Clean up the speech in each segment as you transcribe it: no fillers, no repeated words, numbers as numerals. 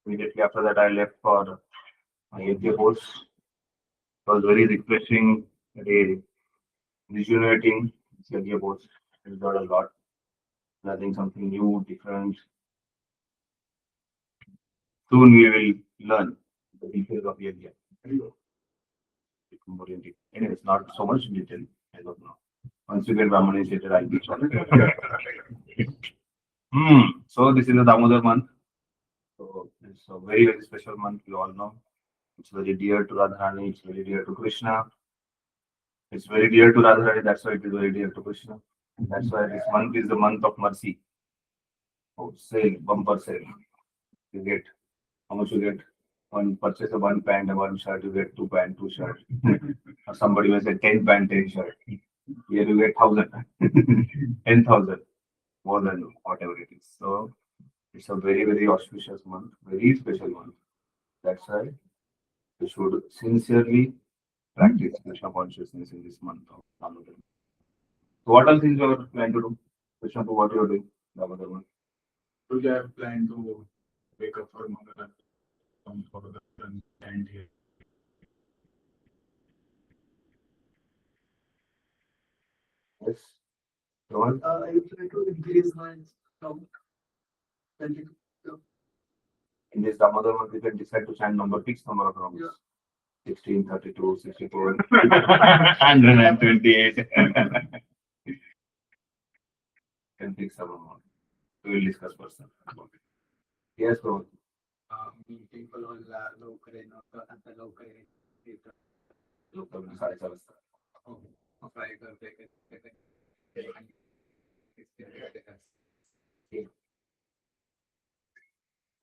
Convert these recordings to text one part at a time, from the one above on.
immediately after that, I left for my APA course. It was very refreshing, very rejuvenating. APA course. I got a lot, learning something new, different. Soon we will learn the details of APA. More in detail. Anyway, it's not so much detail. I don't know. Once you get Brahmanizated, I'll be sorry. So this is the Damodar month. So it's a very, very special month, you all know. It's very dear to Radharani, it's very dear to Krishna. It's very dear to Radharani, that's why it is very dear to Krishna. And that's why this month is the month of mercy. Oh, sale, bumper sale. You get, how much you get? One purchase of one pant and one shirt, you get two pant, two shirt. Or somebody will say 10 pant, 10 shirt. Here you get 1,000, 10,000, more than whatever it is. So it's a very, very auspicious month, very special month. That's why you should sincerely practice Krishna consciousness in this month of Damodar. So what else things you are planning to do? Krishna, what you are doing Damodar month? Today I have planned to wake up for Mother, come for the stand here. Yes. Rohan? I try to increase my count. In this Damodar month, you can decide to chant number, fixed number of rounds. Yeah. 16, 32, 64, 128. Can fix some amount. We will discuss person about it. Yes, Rohan. People on लवकर येणं आता लवकर येतं लोक 7:30 वाजता. Try करते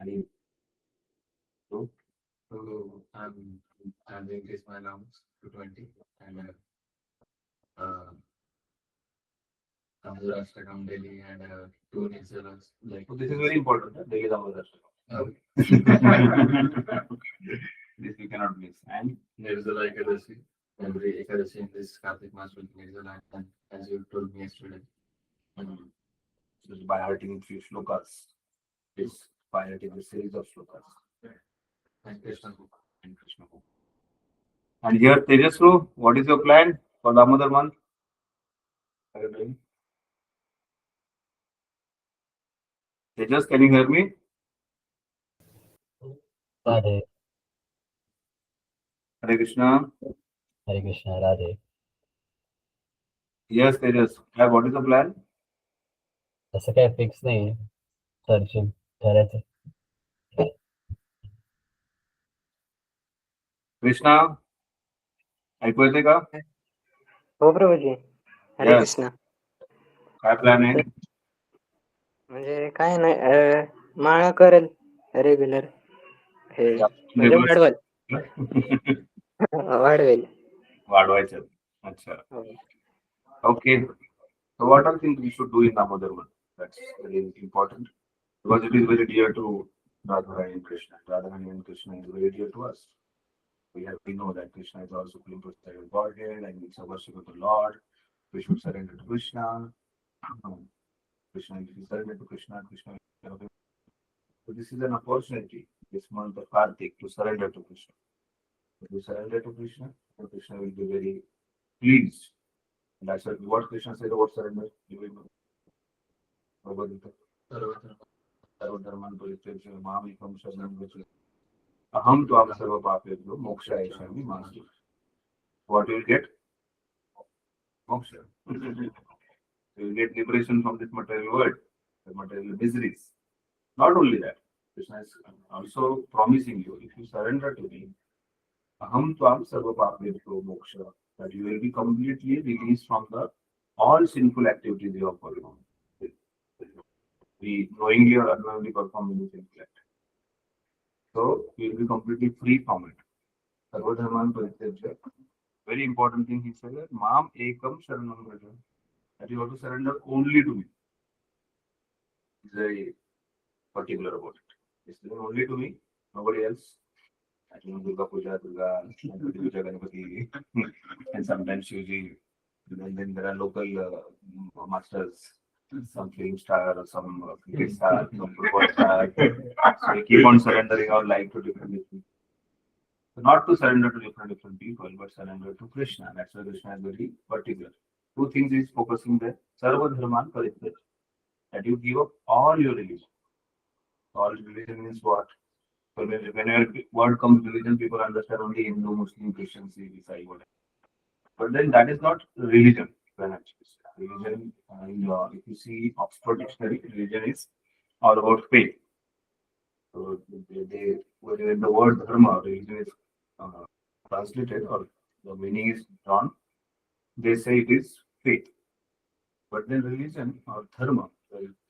आणि तो So I'm increase my rounds to 20 and Ashtakam daily and two Nisaras like so this is very important. Daily Damodar. This we cannot miss. And Nirzala Ekadashi. Every Ekadashi in this Kartik Maas will be Nirzala, and as you told me yesterday. just by hearting few shlokas, this by hearting a series of shlokas. And Krishna. And Krishna. And here, Tejasru, what is your plan for Damodar month? What are you doing? Tejas, can you hear me? Radhe, Hare Krishna. Hare Krishna, Radhe. Yes, Tejas. What is the plan? तसं काय fix नाही searching करायचं. कृष्णा ऐकू येते का? हो प्रभूजी. हरे Yes. Krishna. काय plan आहे? म्हणजे काय नाही माळा करेल रेग्युलर हे म्हणजे वाढवल वाढवेल. वाढवायचं. अच्छा. हो. Okay. So what are things we should do in Damodar month? That's very important because it is very dear to Radharani and Krishna. Radharani and Krishna is very dear to us. We know that Krishna is also supreme personality of Godhead and it's a worship of the Lord. We should surrender to Krishna. Krishna, if you surrender to Krishna, Krishna will take care of him. So this is an opportunity this month of Kartik to surrender to Krishna. If you surrender to Krishna, then Krishna will be very pleased. And that's what Krishna said about surrender. You will know. Bhagavad Gita. सर्वधर्मान् परित्यज्य मामेकं शरणं व्रज अहं त्वां सर्वपापेभ्यो मोक्षयिष्यामि मा शुचः. What you will get? Moksha. You will get liberation from this material world, the material miseries. Not only that, Krishna is also promising you, if you surrender to me, aham tvam sarvapapebhyo moksha, that you will be completely released from the all sinful activities you have performed. We knowingly or unknowingly perform any sinful act. So you will be completely free from it. Sarvadharman parityajya. Very important thing he said that Mam ekam sharanam vraja. That you have to surrender only to me. He's very particular about it. It's only to me, nobody else. I think Durga Puja, Ganpati Puja, Ganpati, and sometimes Shivji. And then there are local masters some film star or some cricket star, some football star. So we keep on surrendering our life to different people. So not to surrender to different people, but surrender to Krishna. That's why Krishna is very particular. Two things he's focusing there. Sarva dharman paritya. That you give up all your religion. All religion means what? So whenever word comes religion, people understand only Hindu, Muslim, Christian, Sikh, Isai, whatever. But then that is not religion. When actually religion, if you see Oxford Dictionary, religion is all about faith. So when the word dharma, religion is uh, translated or the meaning is drawn, they say it is faith. But then religion or dharma,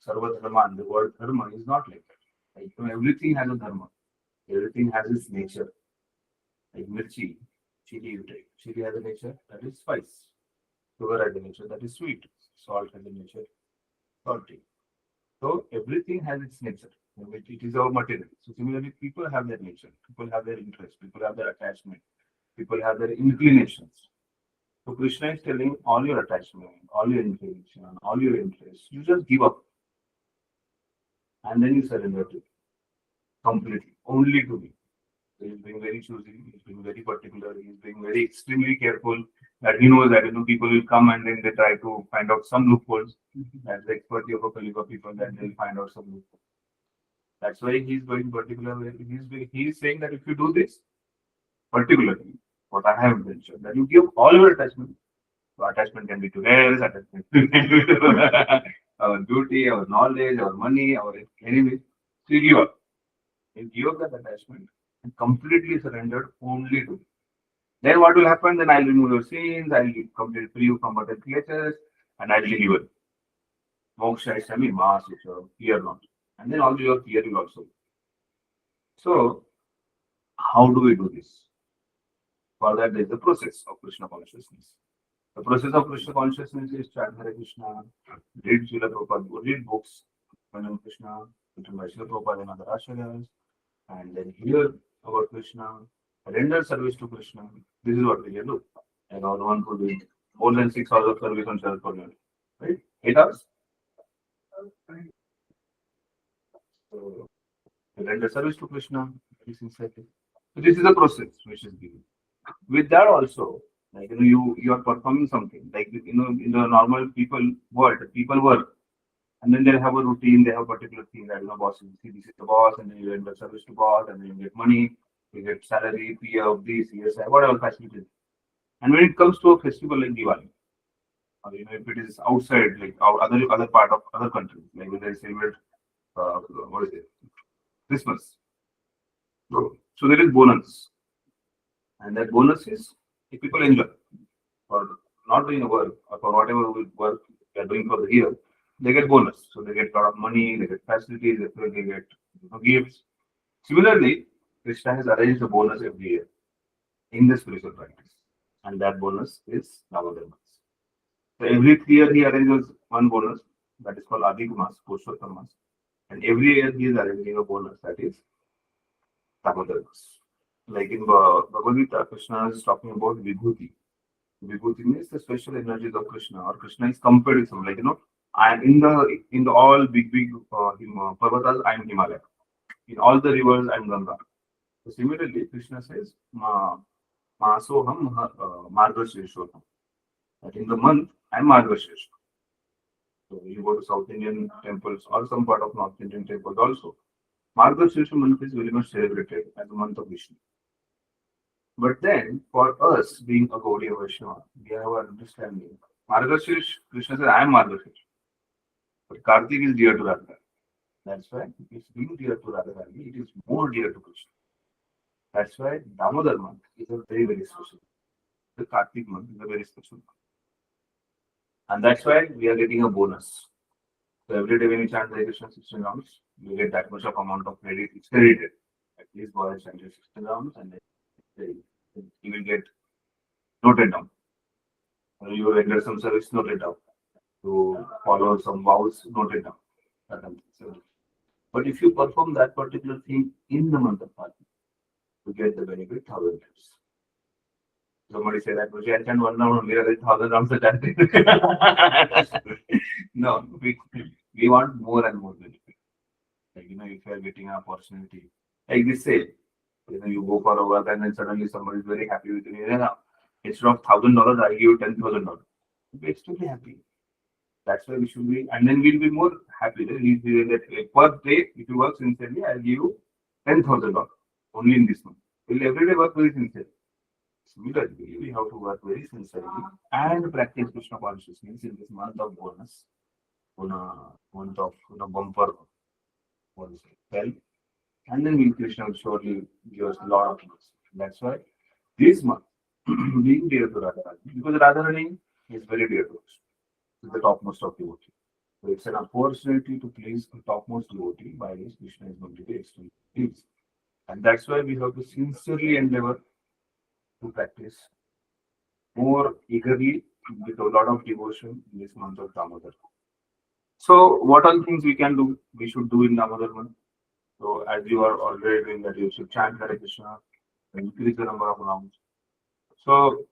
sarva dharma, the word dharma is not like that. Like, so everything has a dharma. Everything has its nature. Like mirchi, chili you take. Chili has a nature that is spice. Sugar has a nature that is sweet. Salt has a nature salty. So everything has its nature. It is our material. So similarly, people have their nature. People have their interest. People have their attachment. People have their inclinations. So Krishna is telling all your attachment, all your inclination, all your interests, you just give up. And then you surrender to it completely, only to me. So he's being very choosy, he's being very particular, he's being very extremely careful that he knows that people will come and then they try to find out some loopholes. That's the expertise of a Kaliga people that they'll find out some loopholes. That's why he's going particular. He's saying that if you do this, particularly what I have mentioned, that you give all your attachment. So attachment can be to heirs, attachment can be to our duty, our knowledge, our money, our anything. So you give up. You give up that attachment and completely surrendered only to me. Then what will happen? Then I'll remove your sins, I'll completely free you from other creatures, and I'll deliver. Moksha is Maas, fear not. And then also your fear will also. So, how do we do this? For that, there is the process of Krishna consciousness. The process of Krishna consciousness is chant Hare Krishna, read Srila Prabhupada, read books, Krishna, written by Srila Prabhupada and other Acharyas, and then hear about Krishna, render service to Krishna. This is what we can do. And our one could do more than 6 hours of service on Sharad Purnima, right? 8 hours? So, render service to Krishna, very sincerely. So this is a process which is given. With that also, like you are performing something. Like in the normal people world, people work, and then they have a routine. They have a particular thing that boss is this is the boss, and then you render service to boss, and then you get money, you get salary, PF, this, ESI, whatever facilities. And when it comes to a festival like Diwali, or if it is outside, like our other part of other countries, like when they celebrate what is it, Christmas. So there is bonus, and that bonus is if people enjoy for not doing a work or for whatever work they are doing for the year, they get bonus. So they get a lot of money, they get facilities, they get gifts. Similarly, Krishna has arranged a bonus every year in the spiritual practice, and that bonus is Navadharmas. So every 3 years he arranges one bonus that is called Adhik Maas, Purushottam Maas, and every year he is arranging a bonus that is Navadharmas. Like in Bhagavad Gita, Krishna is talking about Vibhuti. Vibhuti means the special energies of Krishna, or Krishna is compared with some, like I am in the all big Parvatas, I am Himalaya. In all the rivers, I am Ganga. So similarly, Krishna says, Maasoham Margashreshoham. That in the month, I am Margashresha. So you go to South Indian temples or some part of North Indian temples also. Margashresha month is very much celebrated as the month of Vishnu. But then, for us being a Gaudiya Vaishnava, we have an understanding. Margashrish, Krishna says, I am Margashrish. But Kartik is dear to Radha. That's why it's being dear to Radha, it is more dear to Krishna. That's why Damodar month is a very, very special. The Kartik month is a very special month. And that's why we are getting a bonus. So every day when you chant Hare Krishna 16 rounds, you get that much of amount of credit. It's credited. At least go ahead and chant 16 rounds, and then you will get noted down. You will render some service noted down. To follow some vows noted down. But if you perform that particular thing in the month of Kartik, you get the benefit 1,000 times. Somebody say that, "Prabhuji, I can one round only, 1,000 rounds a chanting." No, we want more and more benefit. Like, if you are getting an opportunity, like this say, you go for a work and then suddenly somebody is very happy with you. Instead of $1,000, I give you $10,000. You'll be extremely happy. That's why we should be, and then we'll be more happy. He's saying that per day, if you work sincerely, I'll give you $10,000 only in this month. We'll every day work very sincerely. Similarly, we have to work very sincerely and practice Krishna consciousness in this month of bonus, on a month of bumper bonus. Well, and then Krishna will surely give us a lot of things. That's why this month, being dear to Radharani, because Radharani is very dear to us, is the topmost of devotee. So it's an opportunity to please the topmost devotee by which Krishna is going to be extremely pleased. And that's why we have to sincerely endeavor to practice more eagerly with a lot of devotion in this month of Damodar. So, what are things we can do? We should do in Damodar month. So, as you are already doing that, you should chant Hare Krishna, increase the number of rounds. So,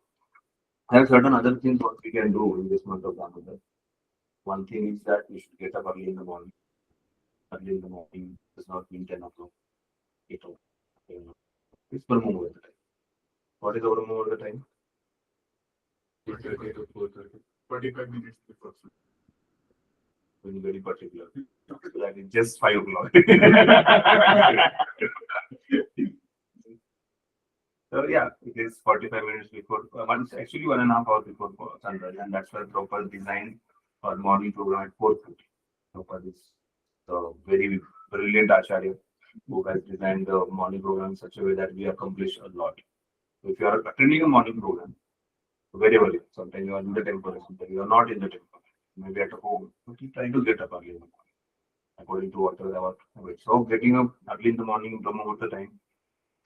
there are certain other things what we can do in this month of Damodar. One thing is that we should get up early in the morning. Early in the morning does not mean 10 o'clock, 8 o'clock. It's Brahma Muhurta time. What is the Brahma Muhurta time? 3:30 to 4:30. 45 minutes before. Being very particular. That is just 5 o'clock. So yeah, it is 45 minutes before. Actually 1.5 hours before sunrise, and that's why Prabhupada designed our morning program at 4:30. Prabhupada is the very brilliant Acharya who has designed the morning program in such a way that we accomplish a lot. So if you are attending a morning program, very early, sometimes you are in the temple, sometimes you are not in the temple, maybe at home, but you try to get up early in the morning, according to whatever our habit. So getting up early in the morning, Brahma Muhurta time,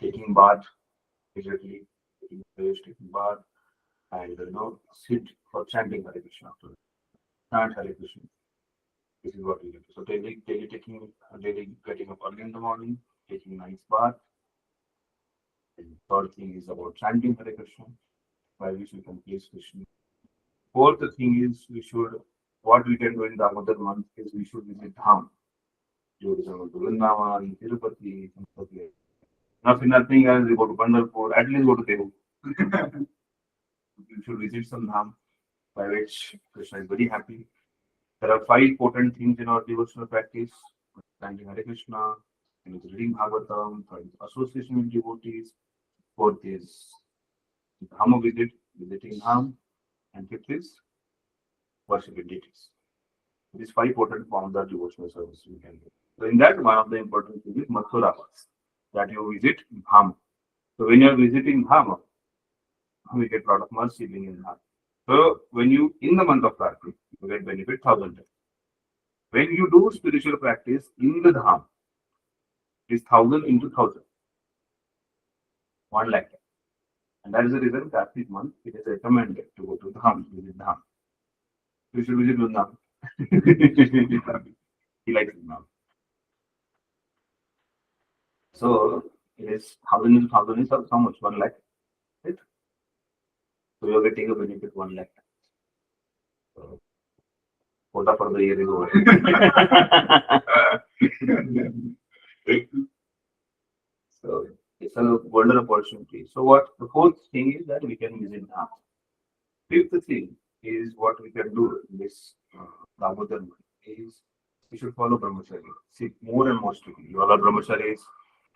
taking bath immediately, taking fresh, taking bath, and sit for chanting Hare Krishna after that. Chant Hare Krishna. This is what we do. So daily getting up early in the morning, taking nice bath. And third thing is about chanting Hare Krishna, by which we can please Krishna. Fourth thing is what we can do in Damodar month is we should visit Dham. Vrindavan, Tirupati, nothing else, we go to Pandharpur, at least go to Teru. You should visit some Dham, by which Krishna is very happy. There are 5 potent things in our devotional practice: chanting Hare Krishna, reading Bhagavatam, third is association with devotees, fourth is Dham visit, visiting Dham, and fifth is worshiping deities. These 5 potent forms of devotional service we can do. So in that, one of the important things is Mathura, that you visit Dham. So when you are visiting Dham, we get a lot of mercy being in Dham. So when you, in the month of Kartik, you get benefit 1,000 times. When you do spiritual practice in the Dham, it is 1,000 into 1,000. 1 lakh. And that is the reason Kartik month, it is recommended to go to Dham, visit Dham. You should visit Vrindavan. He likes it now. So it is 1,000 into 1,000 is how much? 1 lakh. Right? So you are getting a benefit 1 lakh. So, quota for the year is over. So it's a golden opportunity. So what the fourth thing is that we can visit Dham. Fifth thing is what we can do in this Damodar is we should follow brahmacharya. See more and more strictly. You all are brahmacharis,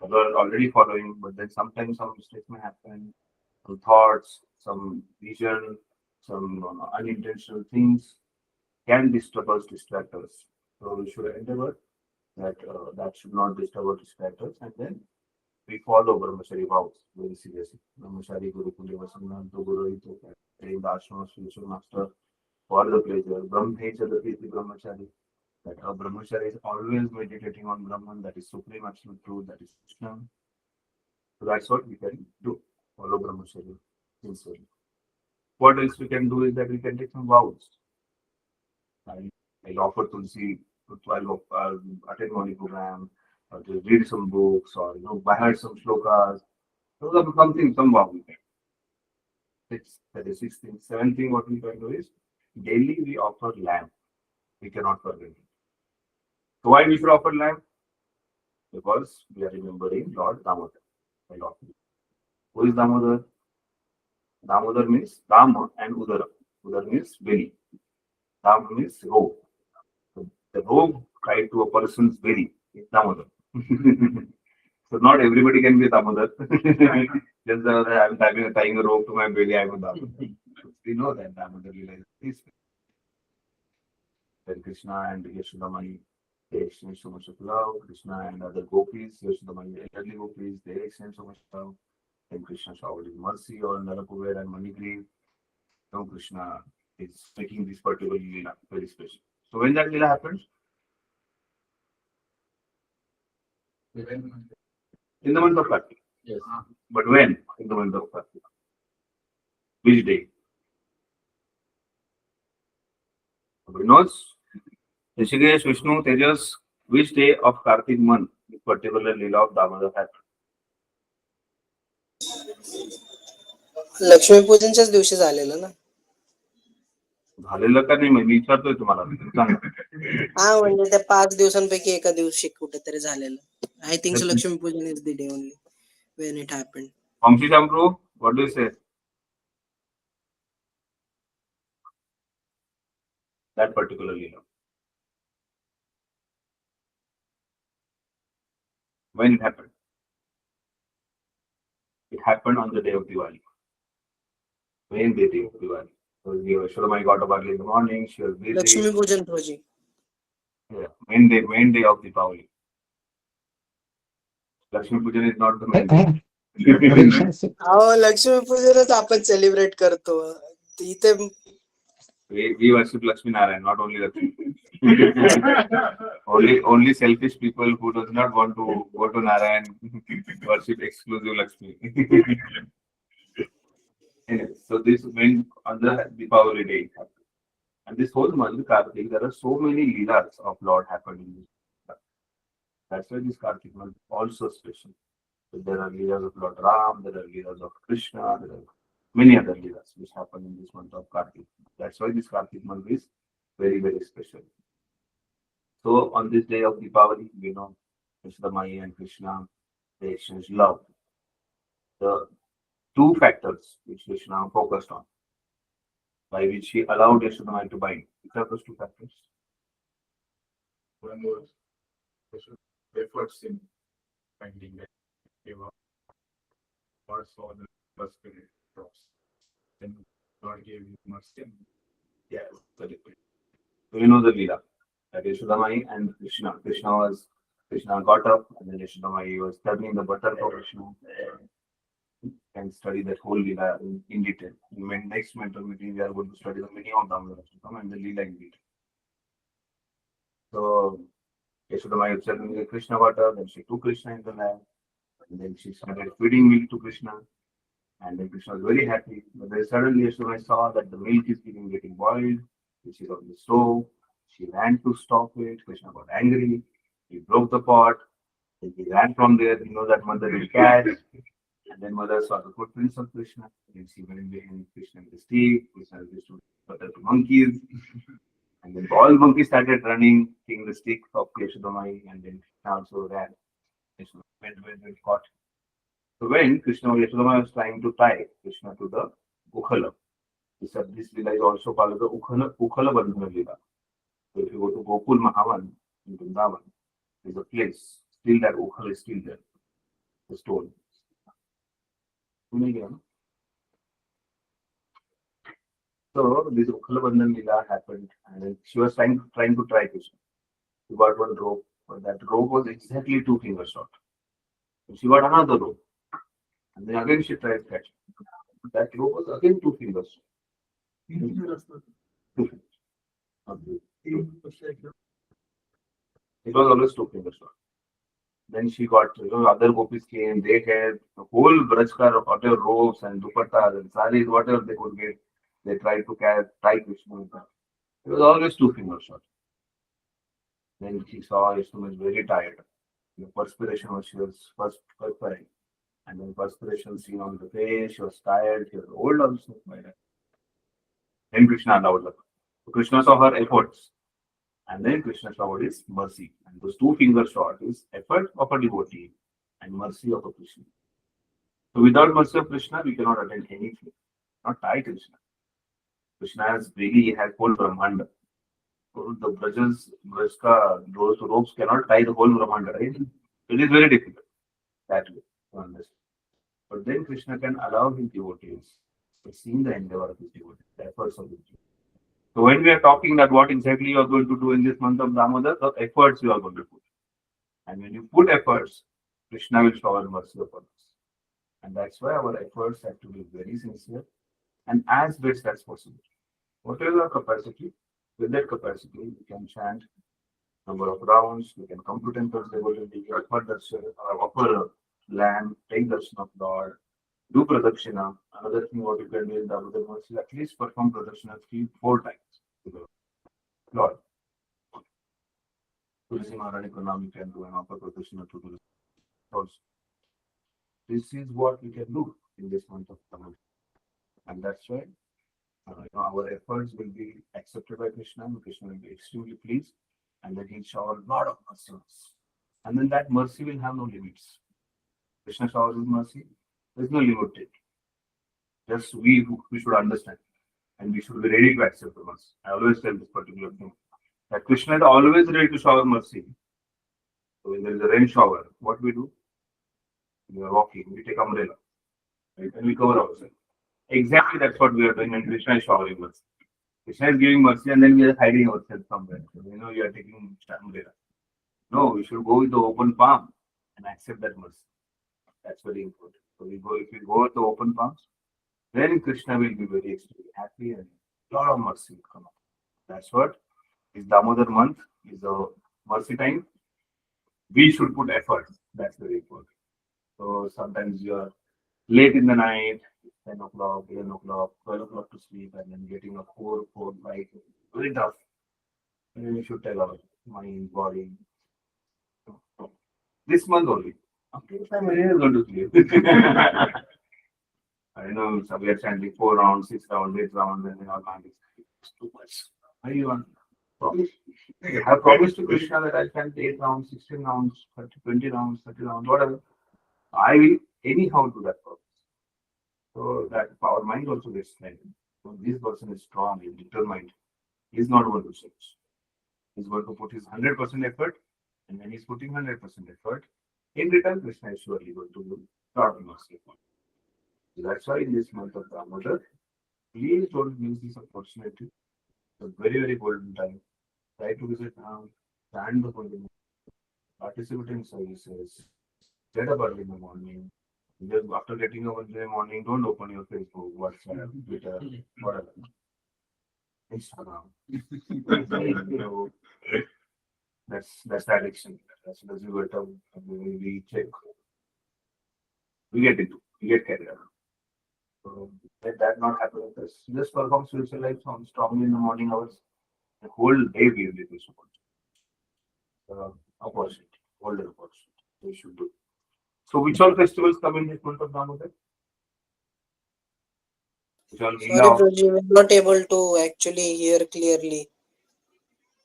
you are already following, but then sometimes some mistakes may happen, some thoughts, some vision, some unintentional things can disturb us, distract us. So we should endeavor that that should not disturb or distract us, and then we follow brahmachari vows very seriously. Brahmachari Guru Kulevasana, Guru Ito, the Ashram spiritual master for the pleasure. Brahmacharya, the brahmachari. That a brahmachari is always meditating on Brahman, that is supreme absolute truth, that is Krishna. So that's what we can do. Follow brahmachari sincerely. What else we can do is that we can take some vows. I'll offer Tulsi, I'll attend morning program, or to read some books, or by heart some shlokas. Those are something, some vow we can. That is sixth thing. Seventh thing, what we can do is daily we offer lamb. We cannot forget it. So why we should offer lamb? Because we are remembering Lord Damodar. Who is Damodar? Damodar means Dama and Udara. Udara means belly. Dam means robe. So the robe tied to a person's belly is Damodar. So not everybody can be Damodar. Just I'm tying a rope to my belly, I'm a Damodar. We know that Damodar is then Krishna and Yashodamani, they exchange so much of love. Krishna and other gopis, Yashodamani, elderly gopis, they exchange so much love. Then Krishna showered his mercy on Nalakuber and Manigriv. Now Krishna is making this particular Leela very special. So when that Leela happens? In the month of Kartik. Yes. But when? In the month of Kartik. Which day? Nobody knows. Rishikesh, Vishnu, Tejas, which day of Kartik month this particular Leela of Damodar happened? लक्ष्मीपूजनच्याच दिवशी झालेलं ना. झालेलं का नाही मी विचारतोय तुम्हाला सांगा. हा म्हणजे त्या 5 दिवसांपैकी एका दिवशी कुठेतरी झालेलं. I think so Lakshmipujan is the day only when it happened. Vamshi Shampru, what do you say? That particular Leela. When it happened? It happened on the day of Diwali. Main day of Diwali. So Yashodamai got up early in the morning, she was busy. Lakshmipujan प्रोजी. Yeah, main day of Diwali. Lakshmi Pujan is not the main day. अहो लक्ष्मीपूजनच आपण celebrate करतो. इथे we worship Lakshmi Narayan, not only Lakshmi. only selfish people who does not want to go to Narayan worship exclusive Lakshmi. Anyway, so this went on the Deepavali day. And this whole month Kartik, there are so many leelas of Lord happening. That's why this Kartik month is also special. So there are leelas of Lord Ram, there are leelas of Krishna, there are many other leelas which happen in this month of Kartik. That's why this Kartik month is very, very special. So on this day of Deepavali, we know Yashodamai and Krishna, they exchange love. The two factors which Krishna focused on, by which he allowed Yashodamai to bind. Which are those two factors? One was efforts in finding that gave up or saw the first spirit drops. Then God gave you mercy. Yeah, very good. So you know the Leela. That Yashodamai and Krishna. Krishna got up and then Yashodamai was turning the butter for Krishna. And study that whole Leela in detail. In my next mentor meeting, we are going to study the meaning of Damodar and the Leela in detail. So Yashodamai was serving the Krishna water, then she took Krishna in the lap, and then she started feeding milk to Krishna. And then Krishna was very happy. But then suddenly Yashodamai saw that the milk is getting boiled, which is on the stove. She ran to stop it. Krishna got angry. He broke the pot. Then he ran from there. You know that mother will catch. And then mother saw the footprints of Krishna. Then she went behind Krishna with the stick. Krishna distributed butter to monkeys. And then all monkeys started running, taking the stick of Yashodamai, and then Krishna also ran. Krishna went caught. So when Yashodamai was trying to tie Krishna to the Ukhala, this Leela is also called the Ukhala Bandhana Leela. So if you go to Gokul Mahavan in Vrindavan, there is a place, still that Ukhala is still there, the stone. So this Ukhala Bandhan Leela happened, and then she was trying to try Krishna. She got one rope, but that rope was exactly 2 fingers short. So she got another rope, and then again she tried catching. That rope was again 2 fingers short. 2 fingers. It was always 2 fingers short. Then she got, other gopis came, they had the whole Brajkar, whatever ropes and dupattas and saris, whatever they could get. They tried to tie Krishna with that. It was always 2 fingers short. Then she saw Yashodamai was very tired. The perspiration was, she was perspiring. And then perspiration seen on the face, she was tired, she was old also. Then Krishna allowed her. So Krishna saw her efforts. And then Krishna showed his mercy. And those two fingers showed his effort of a devotee and mercy of a Krishna. So without mercy of Krishna, we cannot attain anything. Not tie Krishna. Krishna has really has whole Brahmanda. So the those ropes cannot tie the whole Brahmanda, right? It is very difficult that way to understand. But then Krishna can allow his devotees to see the endeavor of his devotees, the efforts of his devotees. So when we are talking that what exactly you are going to do in this month of Damodar, the efforts you are going to put. And when you put efforts, Krishna will shower mercy upon us. And that's why our efforts have to be very sincere and as best as possible. Whatever our capacity, with that capacity, we can chant number of rounds, we can come to temples devotees, offer lamb, take darshan of Lord, do pradakshina. Another thing what you can do in Damodar month is at least perform pradakshina 3-4 times to the Lord. Tulsi Maharani Pranam you can do and offer pradakshina to Tulsi also. This is what we can do in this month of Damodar. And that's why our efforts will be accepted by Krishna and Krishna will be extremely pleased and then he'll shower a lot of mercy on us. And then that mercy will have no limits. Krishna showers his mercy, there's no limit to it. Just we should understand and we should be ready to accept the mercy. I always tell this particular thing that Krishna is always ready to shower mercy. So when there is a rain shower, what we do? We are walking, we take umbrella, right? And we cover ourselves. Exactly that's what we are doing when Krishna is showering mercy. Krishna is giving mercy and then we are hiding ourselves somewhere. So, you are taking umbrella. No, we should go with the open palm and accept that mercy. That's very important. So if we go with the open palms, then Krishna will be very extremely happy and a lot of mercy will come up. That's what is Damodar month, is the mercy time. We should put effort. That's very important. So sometimes you are late in the night, 10 o'clock, 11 o'clock, 12 o'clock to sleep, and then getting a 4, 5, very tough. And then you should tell our mind, body. This month only. After this time, I am going to sleep. I know so we are chanting 4 rounds, 6 rounds, 8 rounds, and then our mind is too much. Why do you want promise? I have promised to Krishna that I chant 8 rounds, 16 rounds, 20 rounds, 30 rounds, whatever. I will anyhow do that promise. So that our mind also gets strengthened. So this person is strong, is determined. He is not going to change. He is going to put his 100% effort, and when he is putting 100% effort, in return, Krishna is surely going to do a lot of mercy. That's why in this month of Damodar, please don't miss this opportunity. It's a very, very golden time. Try to visit now, stand the holy moon, participate in services, get up early in the morning. Just after getting up in the morning, don't open your Facebook, WhatsApp, Twitter, whatever. Instagram. That's the addiction. As soon as you get up, we check. We get into, we get carried away. So let that not happen with us. Just perform spiritual life strongly in the morning hours. The whole day we will be support. Opportunity, golden opportunity. We should do. So which all festivals come in this month of Damodar? Which all Sorry, Prabhuji, we're not able to actually hear clearly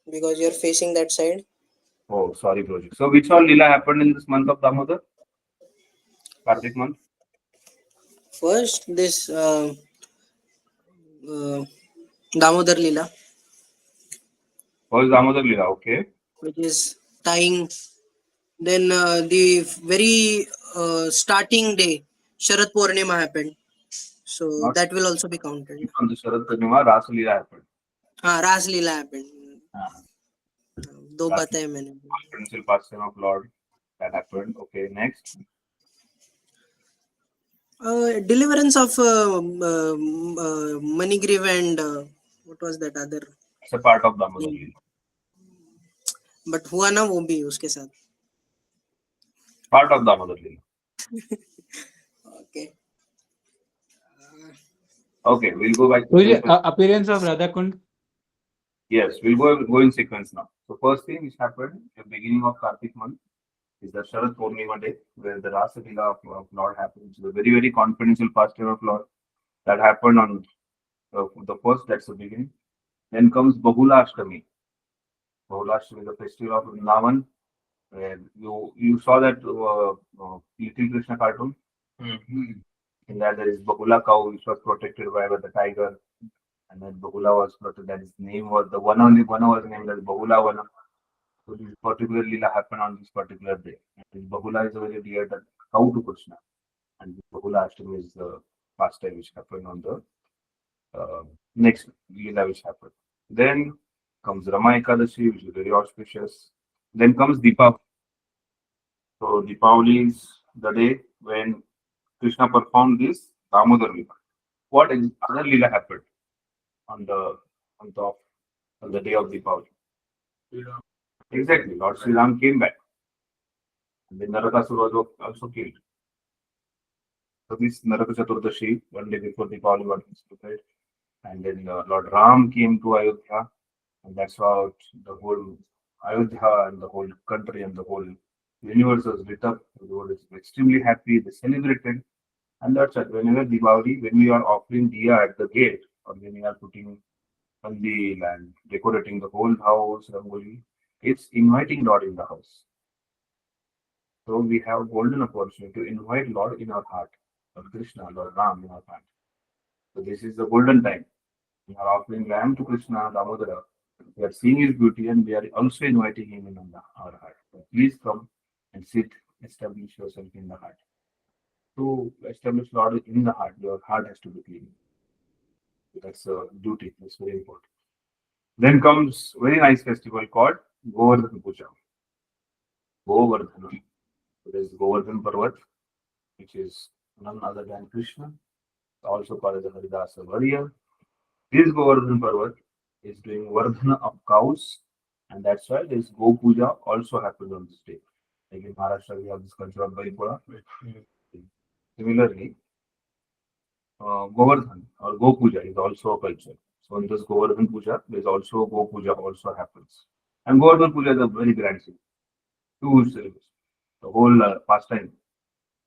because you're facing that side. Oh, sorry, Prabhuji. So which all Leela happened in this month of Damodar? Kartik month? First, this Damodar Lila, What is Damodar Leela? Okay. which is tying. Then the very starting day, Sharad Purnima happened. So Not- that will also be counted. On the Sharad Purnima, Ras Leela happened. Ras Leela happened. दो Ras बताए मैंने. Principal Passion of Lord. That happened. Okay, next. Deliverance of Manigriv and what was that other? It's a part of Damodar Leela. But हुआ ना वो भी उसके साथ. Part of Damodar Leela. Okay. Okay, we'll go back. Appearance of Radhakund. Yes, we'll go in sequence now. So first thing which happened at the beginning of Kartik month, is the Sharad Purnima day, where the Rasa Leela of Lord happens. The very, very confidential pastime of Lord that happened on the first, that's the beginning. Then comes Bahula Ashtami. Bahula Ashtami, the festival of Vrindavan, where you saw that Little Krishna cartoon. In that there is Bahula cow, which was protected by the tiger, and then Bahula was protected. That his name was the one only one was named as Bahula Vana. So this particular lila happened on this particular day. And Bahula is a very dear cow to Krishna, and Bahula Ashtami is the pastime which happened on the next lila which happened. Then comes Rama Ekadashi, which is very auspicious. Then comes Deepavali. So Deepavali is the day when Krishna performed this Damodar Lila. What other Lila happened on the on top on the day of Deepavali? Exactly, Lord Sri Ram came back. And then Narakasura was also killed. So this Naraka Chaturdashi, one day before Deepavali, was celebrated. And then Lord Ram came to Ayodhya, and that's how the whole Ayodhya and the whole country and the whole universe was lit up. The world is extremely happy. They celebrated. And that's it. Whenever Diwali, when we are offering diya at the gate, or when we are putting pandil and decorating the whole house, Rangoli, it's inviting Lord in the house. So we have golden opportunity to invite Lord in our heart, Lord Krishna, Lord Ram in our heart. So this is the golden time. We are offering Ram to Krishna, Damodara. We are seeing his beauty and we are also inviting him in our heart. So please come and sit, establish yourself in the heart. To establish Lord in the heart, your heart has to be clean. That's a duty. That's very important. Then comes very nice festival called Govardhan Puja. Govardhana. There is Govardhan Parvat, which is none other than Krishna, also called as the Haridasa Varya. This Govardhan Parvat is doing Vardhana of cows, and that's why this Go Puja also happens on this day. Like in Maharashtra, we have this culture of Baipura. Similarly, Govardhan or Go Puja is also a culture. So in this Govardhan Puja, there's also Go Puja also happens. And Govardhan Puja is a very grand thing. Huge celebration. The whole pastime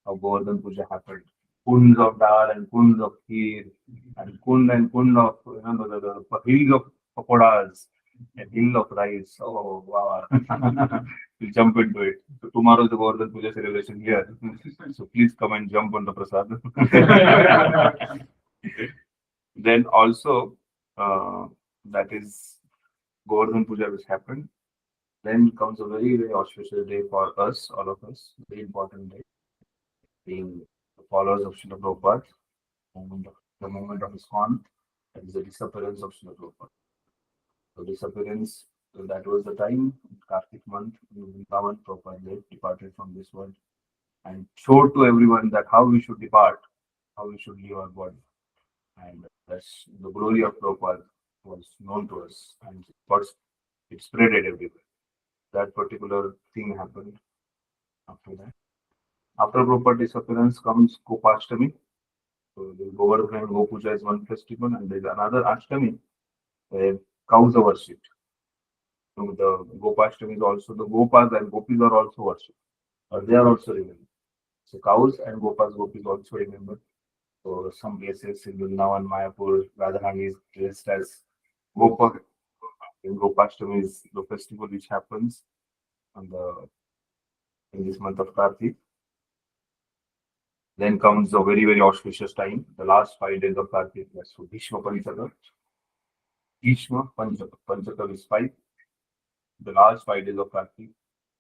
of Govardhan Puja happened. Kunds of dal and kunds of kheer and kund of the hills of pakoras and hill of rice. Oh wow! We'll jump into it. So tomorrow is the Govardhan Puja celebration here. So please come and jump on the prasad. Then also that is Govardhan Puja which happened. Then comes a very, very auspicious day for us, all of us, very important day, being the followers of Srila Prabhupada, the moment of ISKCON, that is the disappearance of Srila Prabhupada. So disappearance, so that was the time, Kartik month, Vrindavan Prabhupada departed from this world and showed to everyone that how we should depart, how we should leave our body. And that's the glory of Prabhupada was known to us and it spreaded everywhere. That particular thing happened after that. After Prabhupada disappearance comes Gopashtami. So the Govardhan and Go Puja is one festival, and there's another Ashtami where cows are worshipped. So the Gopashtami is also the Gopas and Gopis are also worshipped, or they are also remembered. So cows and Gopis also remembered. So some places in Vrindavan, Mayapur, Radharani is dressed as Gopa. And Gopashtami is the festival which happens on in this month of Kartik. Then comes a very, very auspicious time, the last 5 days of Kartik. That's for Bhishma Panchaka. Bhishma Panchaka is 5. The last 5 days of Kartik,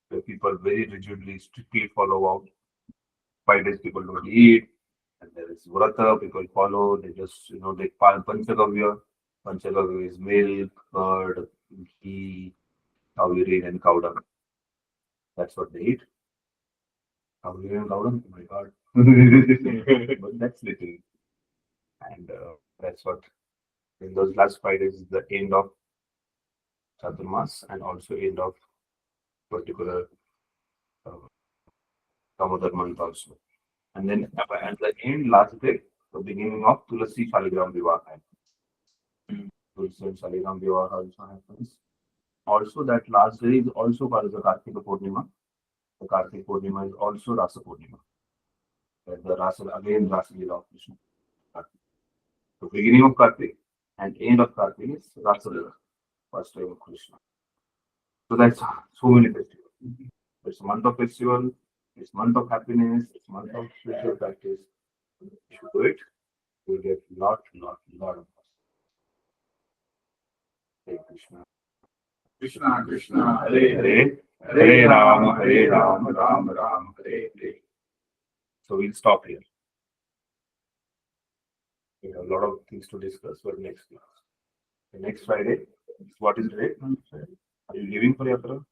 where people very rigidly, strictly follow out. 5 days people don't eat, and there is Vrata, people follow, they just, they Panchagavya. Panchagavya is milk, curd, ghee, cow urine, and cow dung. That's what they eat. Cow urine and cow dung, oh my god. But that's little. And that's what, in those last 5 days, is the end of Chaturmas and also end of particular Damodar month also. And then at the end, last day, the beginning of Tulasi Shaligram Vivaha. Tulasi and Shaligram Vivaha also happens. Also, that last day is also called the Kartika Purnima. The Kartik Purnima is also Rasa Purnima. That the Rasa, again, Rasa Leela of Krishna. Kartik. The beginning of Kartik and end of Kartik is Rasa Leela, first time of Krishna. So that's so many festivals. It's a month of festival, it's month of happiness, it's month of spiritual practice. If you do it, you'll get lot of us. Hare Krishna. Krishna Krishna Hare Hare Hare, Hare Ram, Ram Ram, Hare Hare. So we'll stop here. We have a lot of things to discuss for next class. The next Friday, what is the date? Are you leaving for Yatra?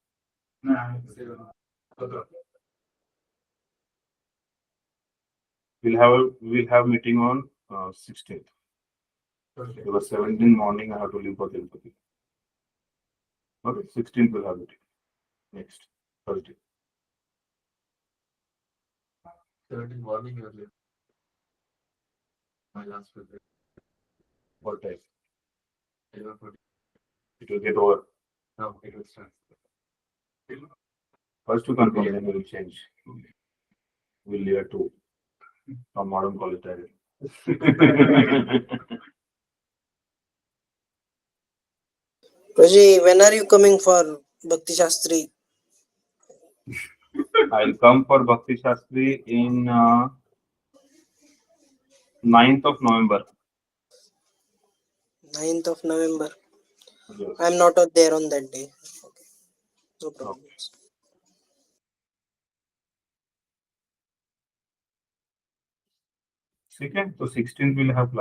We'll have meeting on 16th. Because 17th morning I have to leave for Tirupati. Okay, 16th we'll have meeting. Next Thursday. 17 morning you are late. My last visit. What time? 11:40. It will get over. No, it will start. First to confirm, then we will change. We'll leave at 2 from modern college direct. Prabhuji, when are you coming for Bhakti Shastri? I'll come for Bhakti Shastri in 9th of November. 9th of November. Yes. I'm not out there on that day. Okay. No problem. Okay, so 16th we'll have